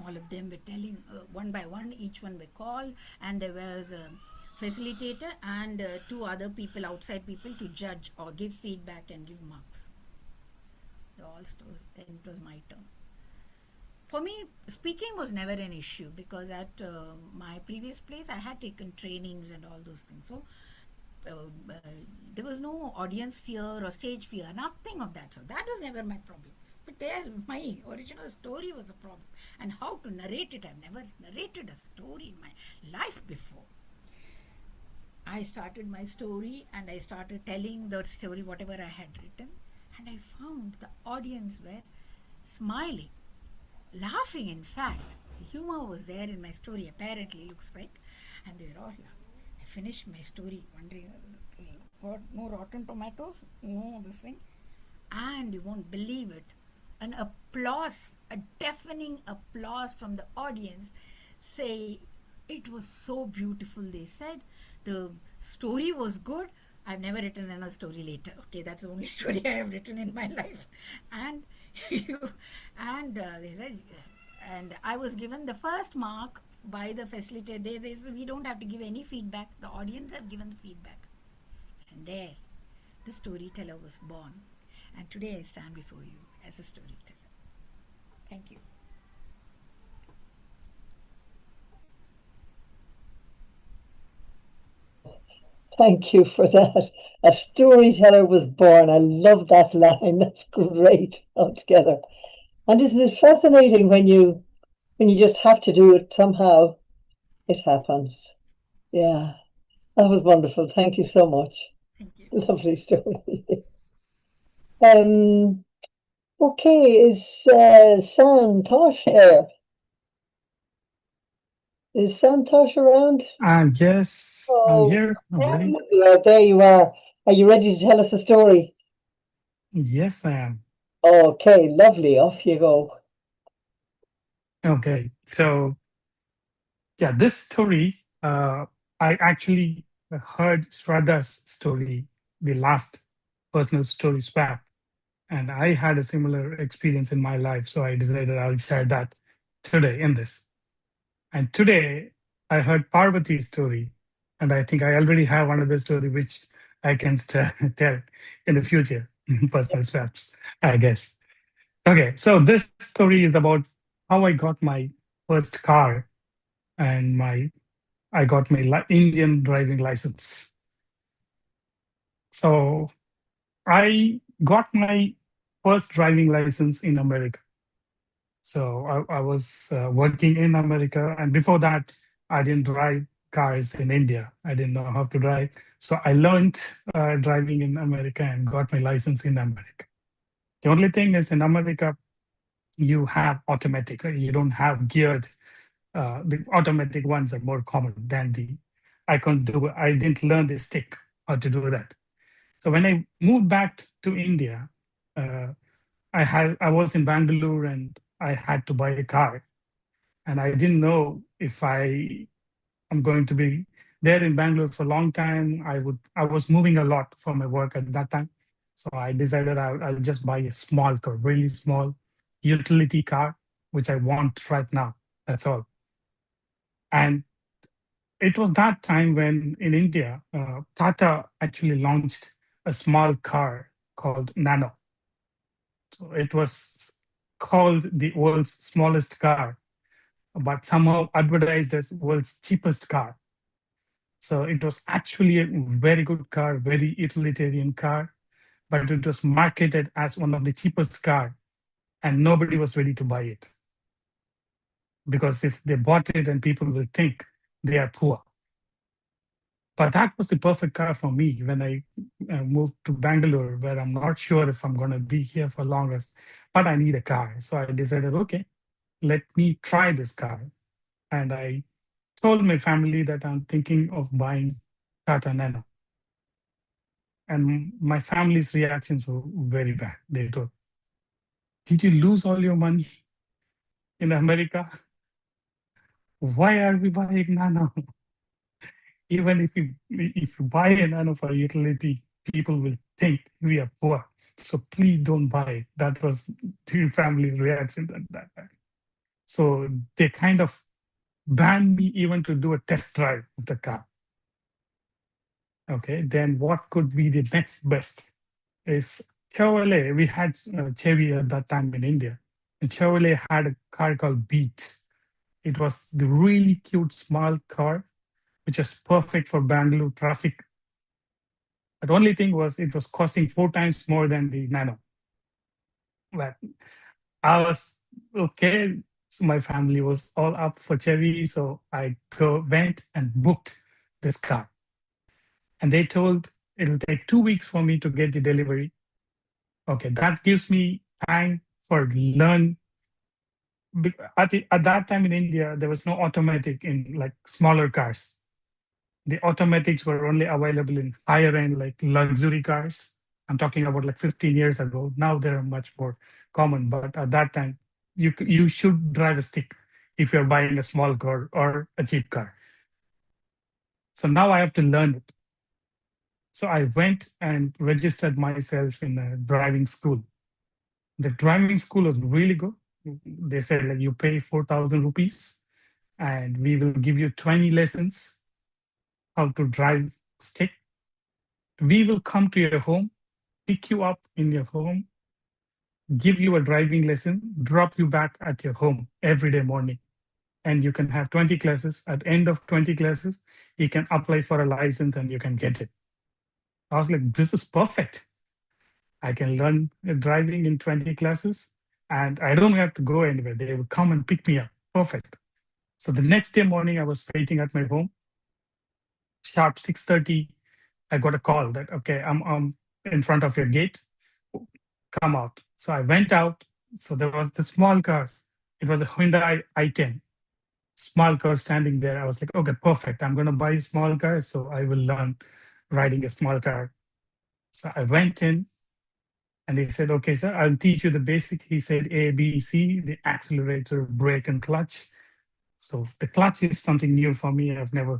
all of them were telling one by one, each one were called, and there was a facilitator and 2 other people, outside people, to judge or give feedback and give marks. Then it was my turn. For me, speaking was never an issue because at my previous place, I had taken trainings and all those things. So there was no audience fear or stage fear, nothing of that. So that was never my problem. But there, my original story was a problem. And how to narrate it, I've never narrated a story in my life before. I started my story and I started telling the story, whatever I had written. And I found the audience were smiling, laughing, in fact. The humor was there in my story, apparently, looks like. And they were all laughing. I finished my story wondering, what, no rotten tomatoes? No, this thing. And you won't believe it. An applause, a deafening applause from the audience, say, it was so beautiful, they said. The story was good. I've never written another story later. Okay, that's the only story I have written in my life. And they said, and I was given the first mark by the facilitator. They said, we don't have to give any feedback. The audience have given the feedback. And there, the storyteller was born. And today I stand before you as a storyteller. Thank you. Thank you for that. A storyteller was born. I love that line. That's great altogether. And isn't it fascinating when you just have to do it somehow, it happens. Yeah, that was wonderful. Thank you so much. Thank you. Lovely story. Okay, is Santosh here? Is Santosh around? Yes, Oh, I'm here. I'm ready. there you are. Are you ready to tell us a story? Yes, I am. Okay, lovely. Off you go. Okay, so yeah, this story, I actually heard Shraddha's story, the last personal story swap, and I had a similar experience in my life. So I decided I'll share that today in this. And today I heard Parvati's story, and I think I already have another story which I can tell in the future, personal swaps, I guess. Okay, so this story is about how I got my first car and I got my Indian driving license. So I got my first driving license in America. So I was working in America, and before that, I didn't drive cars in India. I didn't know how to drive. So I learned driving in America and got my license in America. The only thing is in America, you have automatic, right? You don't have geared. The automatic ones are more common than I didn't learn the stick how to do that. So when I moved back to India, I was in Bangalore and I had to buy a car, and I didn't know if I'm going to be there in Bangalore for a long time. I was moving a lot for my work at that time, so I decided I'll just buy a small car, really small utility car, which I want right now. That's all. And it was that time when in India, Tata actually launched a small car called Nano. So it was called the world's smallest car, but somehow advertised as world's cheapest car. So it was actually a very good car, very utilitarian car, but it was marketed as one of the cheapest car, and nobody was ready to buy it. Because if they bought it, and people will think they are poor. But that was the perfect car for me when I moved to Bangalore, where I'm not sure if I'm going to be here for longest, but I need a car. So I decided, okay, let me try this car. And I told my family that I'm thinking of buying Tata Nano. And my family's reactions were very bad. They told, did you lose all your money in America? Why are we buying Nano? Even if you buy a Nano for utility, people will think we are poor. So please don't buy it. That was the family's reaction at that time. So they kind of banned me even to do a test drive of the car. Okay, then what could be the next best is Chevrolet. We had Chevy at that time in India. And Chevrolet had a car called Beat. It was the really cute small car, which is perfect for Bangalore traffic. The only thing was it was costing 4 times more than the Nano. But I was okay. So my family was all up for Chevy, so I went and booked this car. And they told it'll take 2 weeks for me to get the delivery. Okay, that gives me time for learn. At that time in India, there was no automatic in like smaller cars. The automatics were only available in higher end, like luxury cars. I'm talking about like 15 years ago. Now they're much more common, but at that time, you should drive a stick if you're buying a small car or a cheap car. So now I have to learn it. So I went and registered myself in a driving school. The driving school was really good. They said like you pay 4,000 rupees and we will give you 20 lessons how to drive stick. We will come to your home, pick you up in your home, give you a driving lesson, drop you back at your home every day morning. And you can have 20 classes. At the end of 20 classes, you can apply for a license and you can get it. I was like, this is perfect. I can learn driving in 20 classes and I don't have to go anywhere. They would come and pick me up. Perfect. So the next day morning, I was waiting at my home. Sharp 6:30, I got a call that, okay, I'm in front of your gate. Come out. So I went out. So there was the small car. It was a Hyundai i10. Small car standing there. I was like, okay, perfect. I'm going to buy a small car. So I will learn riding a small car. So I went in and they said, okay, sir, I'll teach you the basic. He said A, B, C, the accelerator, brake, and clutch. So the clutch is something new for me. I've never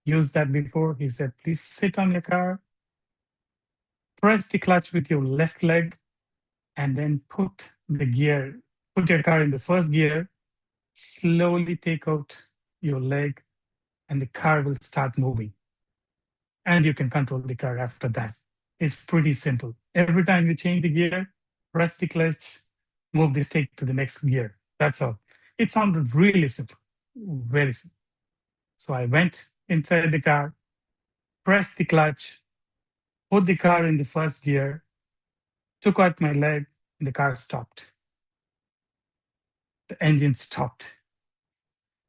used that before. He said, please sit on your car, press the clutch with your left leg, and then put your car in the first gear, slowly take out your leg, and the car will start moving. And you can control the car after that. It's pretty simple. Every time you change the gear, press the clutch, move the stick to the next gear. That's all. It sounded really simple, very simple. So I went inside the car, pressed the clutch, put the car in the first gear, took out my leg, and the car stopped. The engine stopped.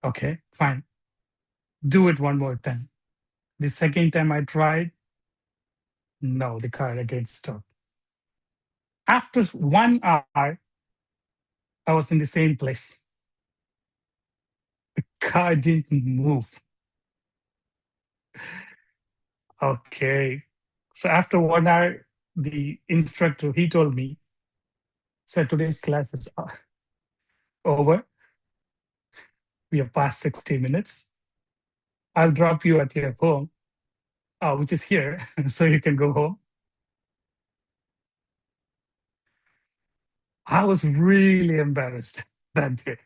Okay, fine. Do it one more time. The second time I tried, no, the car again stopped. After 1 hour, I was in the same place. The car didn't move. Okay. So after 1 hour, the instructor, he told me, so today's class is over. We have passed 60 minutes. I'll drop you at your home, which is here, so you can go home. I was really embarrassed that day.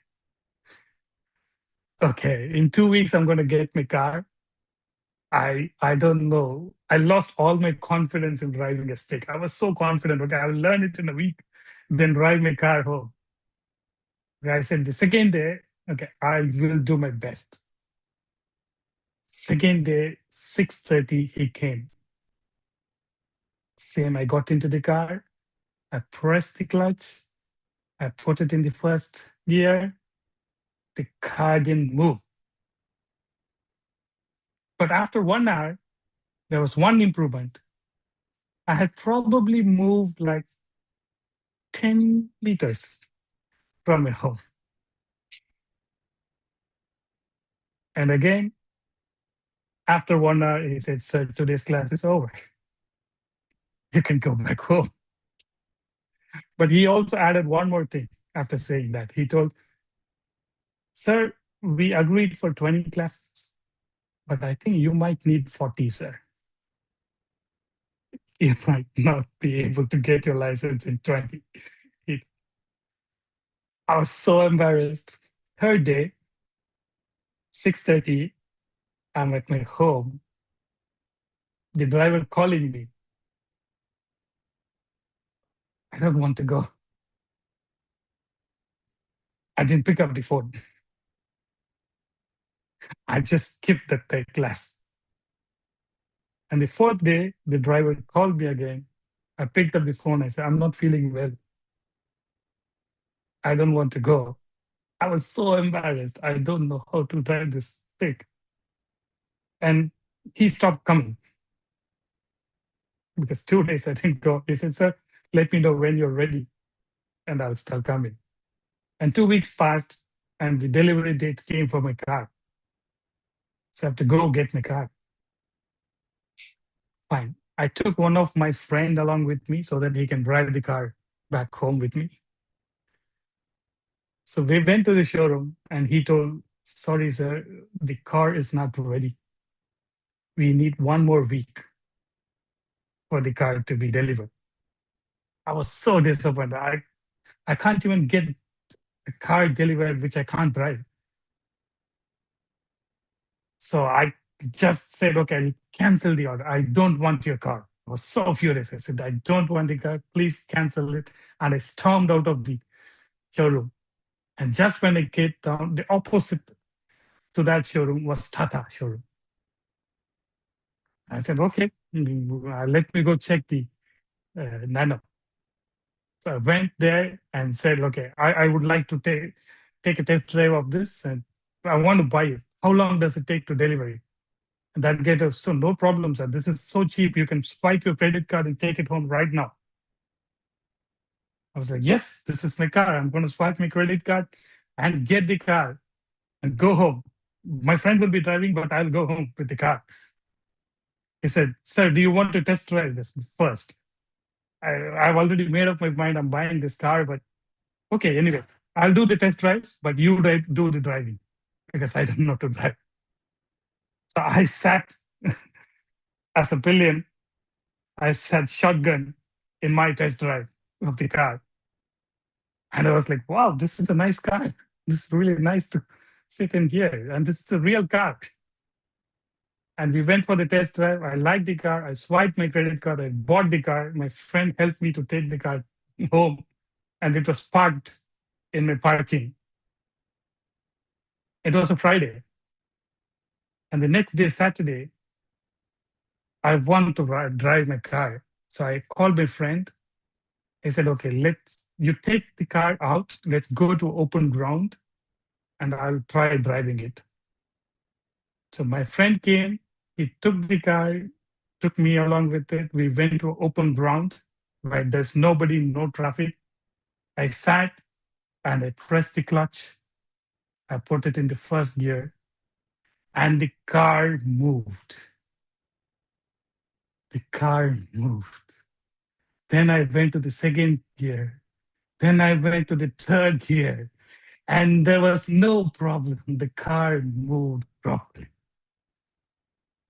Okay, in 2 weeks, I'm going to get my car. I don't know. I lost all my confidence in driving a stick. I was so confident. Okay, I will learn it in a week, then drive my car home. I said the second day, okay, I will do my best. Second day, 6:30, he came. Same, I got into the car, I pressed the clutch, I put it in the first gear, the car didn't move. But after 1 hour, there was one improvement. I had probably moved like 10 meters from my home. And again, after 1 hour, he said, "Sir, today's class is over. You can go back home." But he also added one more thing after saying that. He told, "Sir, we agreed for 20 classes, but I think you might need 40, sir. You might not be able to get your license in 20. I was so embarrassed. Third day, 6:30, I'm at my home. The driver calling me. I don't want to go. I didn't pick up the phone. I just skipped that third class. And the fourth day, the driver called me again. I picked up the phone. I said, "I'm not feeling well. I don't want to go." I was so embarrassed. I don't know how to drive this stick. And he stopped coming because 2 days I didn't go. He said, "Sir, let me know when you're ready and I'll start coming." And 2 weeks passed and the delivery date came for my car. So I have to go get my car. Fine. I took one of my friend along with me so that he can drive the car back home with me. So we went to the showroom and he told, "Sorry, sir, the car is not ready. We need 1 more week for the car to be delivered." I was so disappointed. I can't even get a car delivered which I can't drive. So I just said, "Okay, I'll cancel the order. I don't want your car." I was so furious. I said, "I don't want the car. Please cancel it." And I stormed out of the showroom. And just when I get down, the opposite to that showroom was Tata showroom. I said, "Okay, let me go check the Nano." So I went there and said, "Okay, I would like to take a test drive of this and I want to buy it. How long does it take to deliver it?" And that get us, "So no problem, sir. This is so cheap. You can swipe your credit card and take it home right now." I was like, "Yes, this is my car. I'm going to swipe my credit card and get the car and go home. My friend will be driving, but I'll go home with the car." He said, "Sir, do you want to test drive this first?" I've already made up my mind. I'm buying this car, but okay, anyway, I'll do the test drives, but you do the driving because I don't know to drive. So I sat as a pillion. I sat shotgun in my test drive of the car. And I was like, "Wow, this is a nice car. This is really nice to sit in here. And this is a real car." And we went for the test drive. I liked the car. I swiped my credit card. I bought the car. My friend helped me to take the car home. And it was parked in my parking. It was a Friday. And the next day, Saturday, I want to drive my car. So I called my friend. I said, "Okay, you take the car out. Let's go to open ground and I'll try driving it." So my friend came, he took the car, took me along with it. We went to open ground, right? There's nobody, no traffic. I sat and I pressed the clutch. I put it in the first gear and the car moved. The car moved. Then I went to the second gear. Then I went to the third gear and there was no problem. The car moved properly.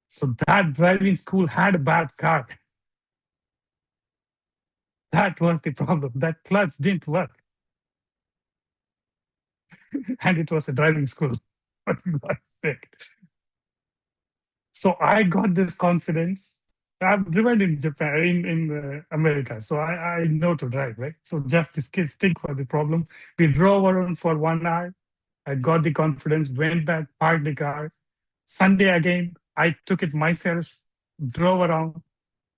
So that driving school had a bad car. That was the problem. That clutch didn't work. And it was a driving school. For God's sake. So I got this confidence. I've driven in Japan, in America, so I know to drive, right? So just stick for the problem. We drove around for 1 hour. I got the confidence, went back, parked the car. Sunday again, I took it myself, drove around.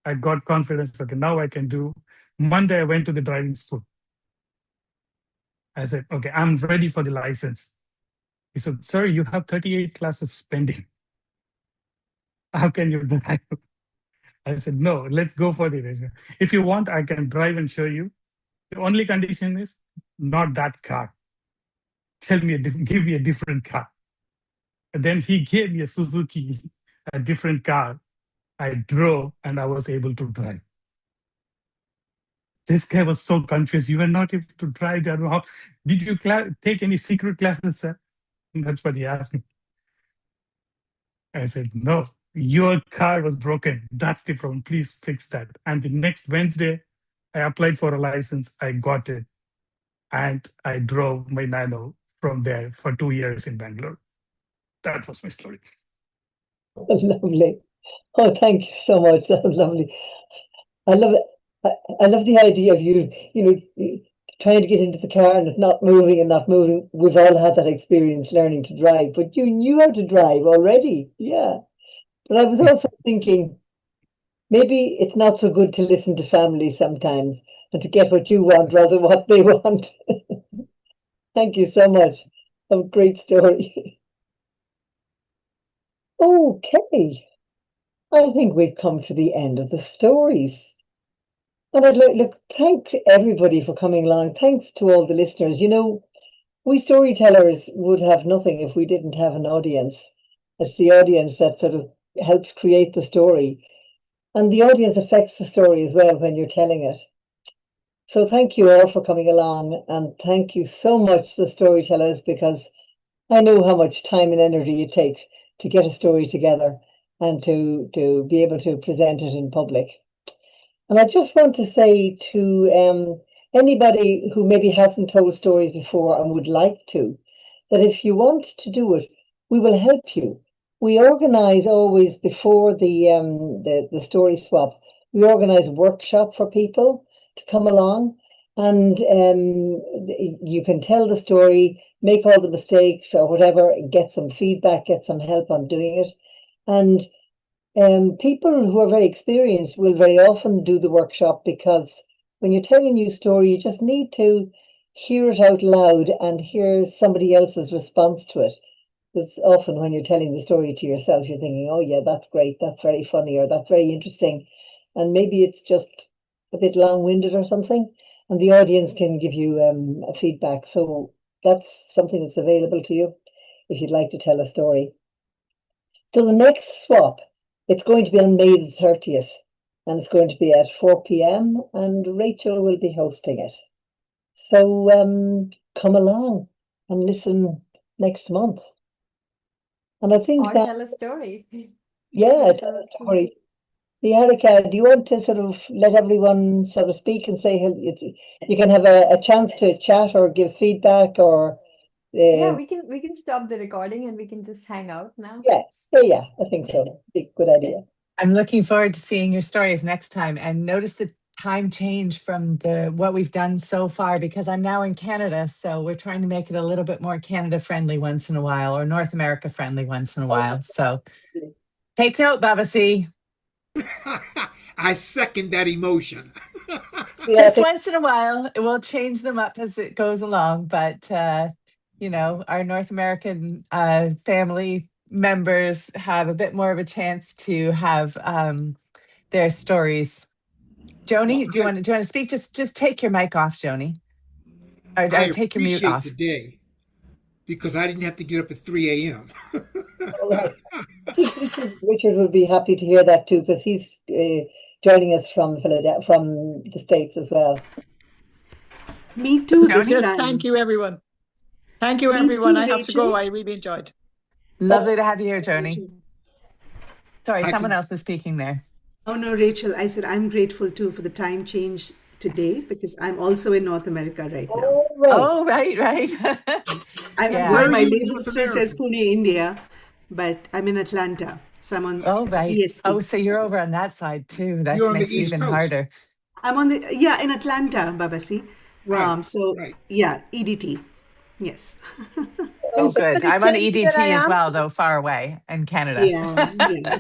I got confidence. Okay, now I can do. Monday, I went to the driving school. I said, okay, I'm ready for the license. He said, sir, you have 38 classes pending. How can you drive? I said, no, let's go for the race. If you want, I can drive and show you. The only condition is not that car. Give me a different car. And then he gave me a Suzuki, a different car. I drove and I was able to drive. This guy was so confused. You were not able to drive. How did you take any secret classes, sir? And that's what he asked me. I said, no, your car was broken. That's the problem. Please fix that. And the next Wednesday, I applied for a license. I got it. And I drove my Nano from there for 2 years in Bangalore. That was my story. Lovely. Oh, thank you so much. That was lovely. I love it. I love the idea of you trying to get into the car and it not moving and not moving. We've all had that experience learning to drive, but you knew how to drive already. Yeah. But I was also thinking, maybe it's not so good to listen to family sometimes and to get what you want rather than what they want. Thank you so much. A great story. Okay. I think we've come to the end of the stories. And I'd like thank everybody for coming along. Thanks to all the listeners. We storytellers would have nothing if we didn't have an audience. It's the audience that sort of helps create the story. And the audience affects the story as well when you're telling it. So thank you all for coming along. And thank you so much, the storytellers, because I know how much time and energy it takes to get a story together and to be able to present it in public. And I just want to say to anybody who maybe hasn't told stories before and would like to, that if you want to do it, we will help you. We organize always before the story swap, we organize a workshop for people to come along, and you can tell the story, make all the mistakes or whatever, get some feedback, get some help on doing it. And people who are very experienced will very often do the workshop, because when you're telling a new story, you just need to hear it out loud and hear somebody else's response to it. Because often when you're telling the story to yourself, you're thinking, oh yeah, that's great, that's very funny, or that's very interesting. And maybe it's just a bit long-winded or something, and the audience can give you a feedback. So that's something that's available to you if you'd like to tell a story. So the next swap, it's going to be on May the 30th, and it's going to be at 4 p.m. and Rachel will be hosting it. So come along and listen next month. And I think Or that, tell a story. yeah, tell a story. Niharika, do you want to sort of let everyone sort of speak and say you can have a chance to chat or give feedback, or Yeah, we can stop the recording and we can just hang out now. yeah, I think so. Good idea. I'm looking forward to seeing your stories next time, and notice the time change from what we've done so far, because I'm now in Canada, so we're trying to make it a little bit more Canada friendly once in a while, or North America friendly once in a while. So take note, Babasi. I second that emotion. Just once in a while, we'll change them up as it goes along. But, our North American family members have a bit more of a chance to have their stories. Joni, do you want to speak? Just take your mic off, Joni. Or take your mute off. Today, because I didn't have to get up at 3 a.m. Richard would be happy to hear that too, because he's joining us from Philadelphia, from the States as well. Me too. This Joni? time. Thank you, everyone. Thank you, everyone. I have to go. I really enjoyed. Lovely to have you here, Joni. Sorry, someone else is speaking there. Oh no, Rachel, I said I'm grateful too for the time change today, because I'm also in North America right now. Oh, right. I'm sorry, my label still says Pune, India, but I'm in Atlanta. So I'm on Oh, right. EST. Oh, so you're over on that side too. That You're on the makes it East even Coast. harder. I'm on the, yeah, in Atlanta, Babasi. Right. So right. yeah, EDT. Yes. Oh, somebody good. I'm tell on me where EDT I as am? well, though, far away in Canada. Yeah, yeah.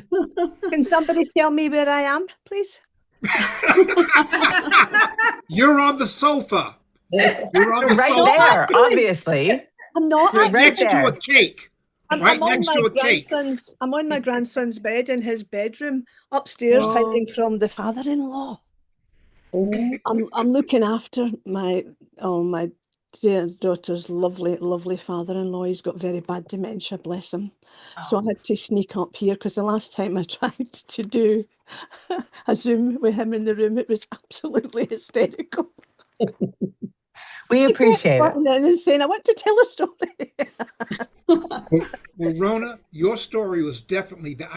Can somebody tell me where I am, please? You're on the sofa. You're on You're the right sofa. there, obviously. I'm not You're actually. right Next to there. a cake. I'm Right on next my to a cake. grandson's. I'm on my grandson's bed in his bedroom upstairs, Oh. hiding from the father-in-law. I'm looking after my dear daughter's lovely father-in-law. He's got very bad dementia, bless him. So I had to sneak up here because the last time I tried to do a Zoom with him in the room, it was absolutely hysterical. We appreciate it. And then saying, I want to tell a story. Well, Rona, your story was definitely the